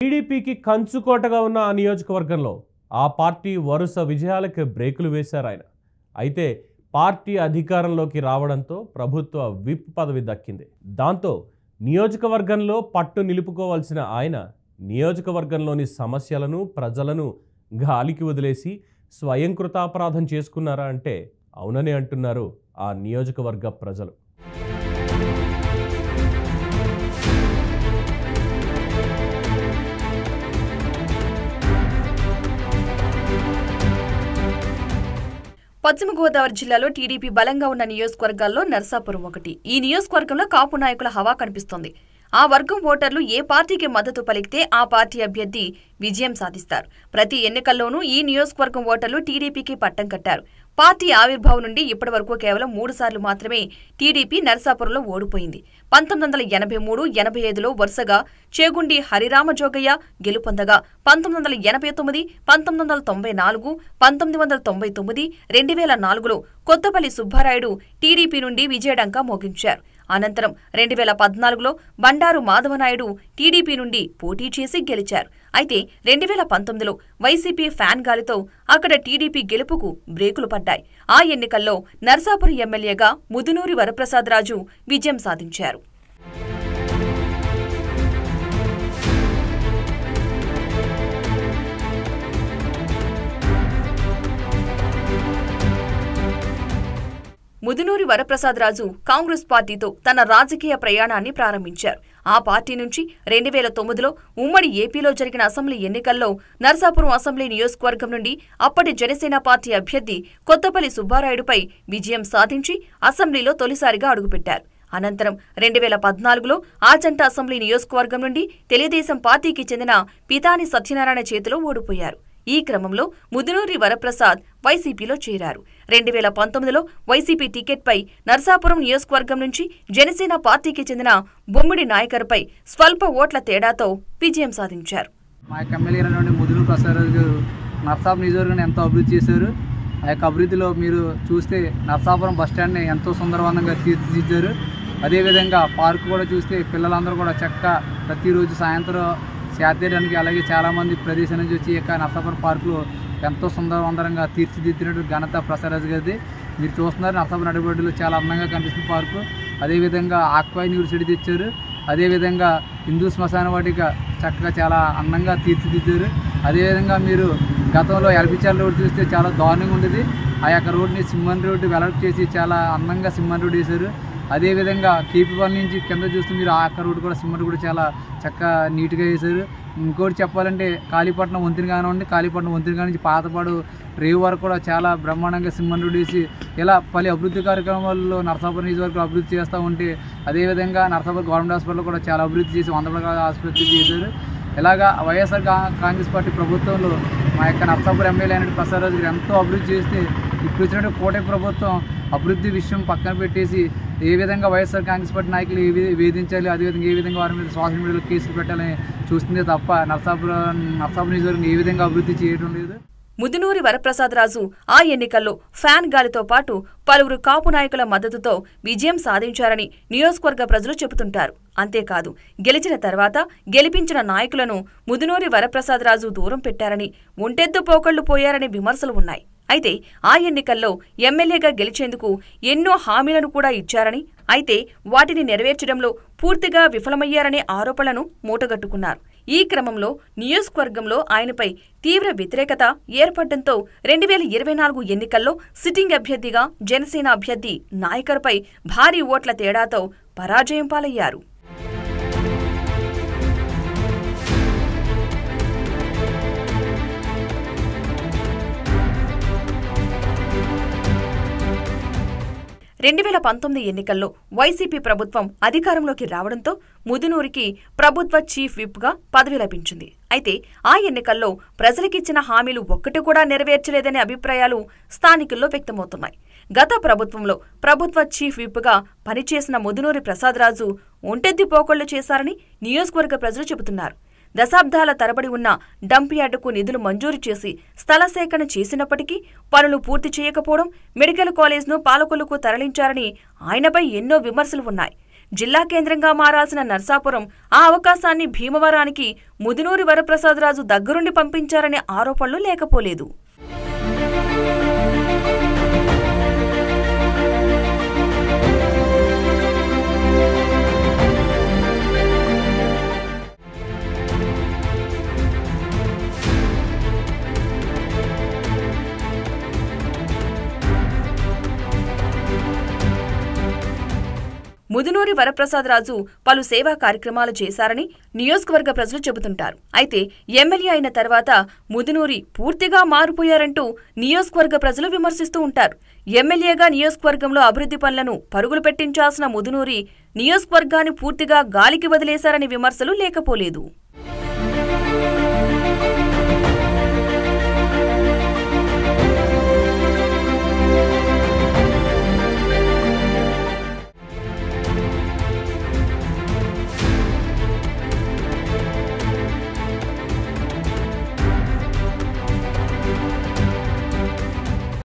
టీడీపీకి కంచుకోటగా ఉన్న ఆ నియోజకవర్గంలో ఆ పార్టీ వరుస విజయాలకు బ్రేకులు వేశారు ఆయన. అయితే పార్టీ అధికారంలోకి రావడంతో ప్రభుత్వ విప్ పదవి దక్కింది. దాంతో నియోజకవర్గంలో పట్టు నిలుపుకోవాల్సిన ఆయన నియోజకవర్గంలోని సమస్యలను ప్రజలను గాలికి వదిలేసి స్వయం కృతాపరాధం చేసుకున్నారా అంటే అవుననే అంటున్నారు ఆ నియోజకవర్గ ప్రజలు. పశ్చిమ గోదావరి జిల్లాలో టీడీపీ బలంగా ఉన్న నియోజకవర్గాల్లో నర్సాపురం ఒకటి. ఈ నియోజకవర్గంలో కాపు నాయకుల హవా కనిపిస్తోంది. ఆ వర్గం ఓటర్లు ఏ పార్టీకి మద్దతు పలికితే ఆ పార్టీ అభ్యర్థి విజయం సాధిస్తారు. ప్రతి ఎన్నికల్లోనూ ఈ నియోజకవర్గం ఓటర్లు టీడీపీకి పట్టం కట్టారు. పార్టీ ఆవిర్భావం నుండి ఇప్పటి వరకు కేవలం 3 సార్లు మాత్రమే టీడీపీ నర్సాపురంలో ఓడిపోయింది. 1983, 85లో వరుసగా చేగుండి హరిరామజోగయ్య గెలుపొందగా 1989, 1994, 1999, 2004లో కొత్తపల్లి సుబ్బారాయుడు టీడీపీ నుండి విజయడంకా మోగించారు. అనంతరం 2014లో బండారు మాధవనాయుడు టీడీపీ నుండి పోటీ చేసి గెలిచారు. అయితే 2019లో వైసీపీ ఫ్యాన్ గాలితో అక్కడ టీడీపీ గెలుపుకు బ్రేకులు పడ్డాయి. ఆ ఎన్నికల్లో నర్సాపురం ఎమ్మెల్యేగా ముదునూరి వరప్రసాదరాజు విజయం సాధించారు. ముదునూరి వరప్రసాదరాజు కాంగ్రెస్ పార్టీతో తన రాజకీయ ప్రయాణాన్ని ప్రారంభించారు. ఆ పార్టీ నుంచి 2009లో ఉమ్మడి ఏపీలో జరిగిన అసెంబ్లీ ఎన్నికల్లో నర్సాపురం అసెంబ్లీ నియోజకవర్గం నుండి అప్పటి జనసేన పార్టీ అభ్యర్థి కొత్తపల్లి సుబ్బారాయుడుపై విజయం సాధించి అసెంబ్లీలో తొలిసారిగా అడుగుపెట్టారు. అనంతరం 2014లో ఆచంట అసెంబ్లీ నియోజకవర్గం నుండి తెలుగుదేశం పార్టీకి చెందిన పితాని సత్యనారాయణ చేతిలో ఓడిపోయారు. ఈ క్రమంలో ముదునూరి వరప్రసాద్ వైసీపీలో చేరారు. 2019లో వైసీపీ టికెట్పై నర్సాపురం నియోజకవర్గం నుంచి జనసేన పార్టీకి చెందిన బొమ్మిడి నాయకర్పై స్వల్ప ఓట్ల తేడాతో విజయం సాధించారు. మా ఎమ్మెల్యే ముదునూరి ప్రసాదరాజు గారు నర్సాపురం నియోజకవర్గాన్ని ఎంతో అభివృద్ధి చేశారు. ఆ యొక్క అభివృద్ధిలో మీరు చూస్తే నర్సాపురం బస్టాండ్ని ఎంతో సుందరవంతంగా తీర్చిదిద్దారు. అదేవిధంగా పార్కు కూడా చూస్తే పిల్లలందరూ కూడా చక్కగా ప్రతిరోజు సాయంత్రం సేద్యడానికి అలాగే చాలామంది ప్రదేశం నుంచి వచ్చి యొక్క నర్సాపురం పార్కులో ఎంతో సుందరవంతంగా తీర్చిదిద్దినట్టు ఘనత ప్రసాదరాజు గారిది. మీరు చూస్తున్నారు నర్సాపురం నడిబొడ్డులో చాలా అందంగా కనిపిస్తుంది పార్కు. అదేవిధంగా ఆక్వాయిన్ యూనివర్సిటీ తెచ్చారు. అదేవిధంగా హిందూ శ్మశాన వాటిక చక్కగా చాలా అందంగా తీర్చిదిద్దారు. అదేవిధంగా మీరు గతంలో ఎల్బిచార్ రోడ్డు చూస్తే చాలా దారుణంగా ఉండేది. ఆ యొక్క రోడ్ని సిమ్మన్ రోడ్డు వెడల్పు చేసి చాలా అందంగా సిమ్మన్ రోడ్డు వేశారు. అదేవిధంగా కేపీపల్లి నుంచి కింద చూస్తే మీరు ఆ యొక్క రోడ్డు కూడా సిమెంట్ కూడా చాలా చక్కగా నీట్గా వేశారు. ఇంకోటి చెప్పాలంటే కాళీపట్నం వంతెన కానివ్వండి, కాళీపట్నం వంతెన కాని నుంచి పాతపాడు రేవు వరకు కూడా చాలా బ్రహ్మాండంగా సిమెంట్ రోడ్డు వేసి ఇలా పలు అభివృద్ధి కార్యక్రమాల్లో నర్సాపురం నియోజకవర్గం అభివృద్ధి చేస్తూ ఉంటే అదేవిధంగా నర్సాపురం గవర్నమెంట్ హాస్పిటల్ కూడా చాలా అభివృద్ధి చేసి 100 పడకల ఆసుపత్రి చేశారు. ఇలాగా వైఎస్ఆర్ కాంగ్రెస్ పార్టీ ప్రభుత్వంలో మా యొక్క నర్సాపురం ఎమ్మెల్యే అయిన ప్రసాదరాజు గారు ఎంతో అభివృద్ధి చేస్తే ఇప్పుడు వచ్చినట్టు కూటమి ప్రభుత్వం అభివృద్ధి విషయం పక్కన పెట్టేసి ఏ విధంగా వైఎస్ఆర్ కాంగ్రెస్ పార్టీ నాయకులు వేధించాలి, అదేవిధంగా ఏ విధంగా వారి మీద సోషల్ మీడియాలో కేసులు పెట్టాలని చూస్తుందే తప్ప నర్సాపురం నియోజకవర్గం ఏ విధంగా అభివృద్ధి చేయడం లేదు. ముదునూరి వరప్రసాదరాజు ఆ ఎన్నికల్లో ఫ్యాన్ గాలితో పాటు పలువురు కాపు నాయకుల మద్దతుతో విజయం సాధించారని నియోజకవర్గ ప్రజలు చెబుతుంటారు. అంతేకాదు గెలిచిన తర్వాత గెలిపించిన నాయకులను ముదునూరి వరప్రసాదరాజు దూరం పెట్టారని, ఒంటెద్దు పోకళ్లు పోయారని విమర్శలు ఉన్నాయి. అయితే ఆ ఎన్నికల్లో ఎమ్మెల్యేగా గెలిచేందుకు ఎన్నో హామీలను కూడా ఇచ్చారని, అయితే వాటిని నెరవేర్చడంలో పూర్తిగా విఫలమయ్యారనే ఆరోపణలను మూటగట్టుకున్నారు. ఈ క్రమంలో నియోజకవర్గంలో ఆయనపై తీవ్ర వ్యతిరేకత ఏర్పడడంతో 2024 ఎన్నికల్లో సిట్టింగ్ అభ్యర్థిగా జనసేన అభ్యర్థి నాయకర్పై భారీ ఓట్ల తేడాతో పరాజయం పాలయ్యారు. ఎన్నికల్లో వైసీపీ ప్రభుత్వం అధికారంలోకి రావడంతో ముదునూరికి ప్రభుత్వ చీఫ్ విప్గా పదవి లభించింది. అయితే ఆ ఎన్నికల్లో ప్రజలకిచ్చిన హామీలు ఒక్కటి కూడా నెరవేర్చలేదనే అభిప్రాయాలు స్థానికుల్లో వ్యక్తమవుతున్నాయి. గత ప్రభుత్వంలో ప్రభుత్వ చీఫ్ విప్గా పనిచేసిన ముదునూరి ప్రసాదరాజు ఒంటెద్ది పోకళ్లు చేశారని నియోజకవర్గ ప్రజలు చెబుతున్నారు. దశాబ్దాల తరబడి ఉన్న డంప్యార్డుకు నిధులు మంజూరు చేసి స్థల సేకరణ చేసినప్పటికీ పనులు పూర్తి చేయకపోవడం, మెడికల్ కాలేజ్ను పాలకొల్లుకు తరలించారని ఆయనపై ఎన్నో విమర్శలు ఉన్నాయి. జిల్లా కేంద్రంగా మారాల్సిన నర్సాపురం ఆ అవకాశాన్ని భీమవరానికి ముదునూరి వరప్రసాదరాజు దగ్గరుండి పంపించారనే ఆరోపణలు లేకపోలేదు. ముదునూరి వరప్రసాదరాజు పలు సేవా కార్యక్రమాలు చేశారని నియోజకవర్గ ప్రజలు చెబుతుంటారు. అయితే ఎమ్మెల్యే అయిన తర్వాత ముదునూరి పూర్తిగా మారిపోయారంటూ నియోజకవర్గ ప్రజలు విమర్శిస్తూ ఉంటారు. ఎమ్మెల్యేగా నియోజకవర్గంలో అభివృద్ధి పనులను పరుగులు పెట్టించాల్సిన ముదునూరి నియోజకవర్గాన్ని పూర్తిగా గాలికి వదిలేశారనే విమర్శలు లేకపోలేదు.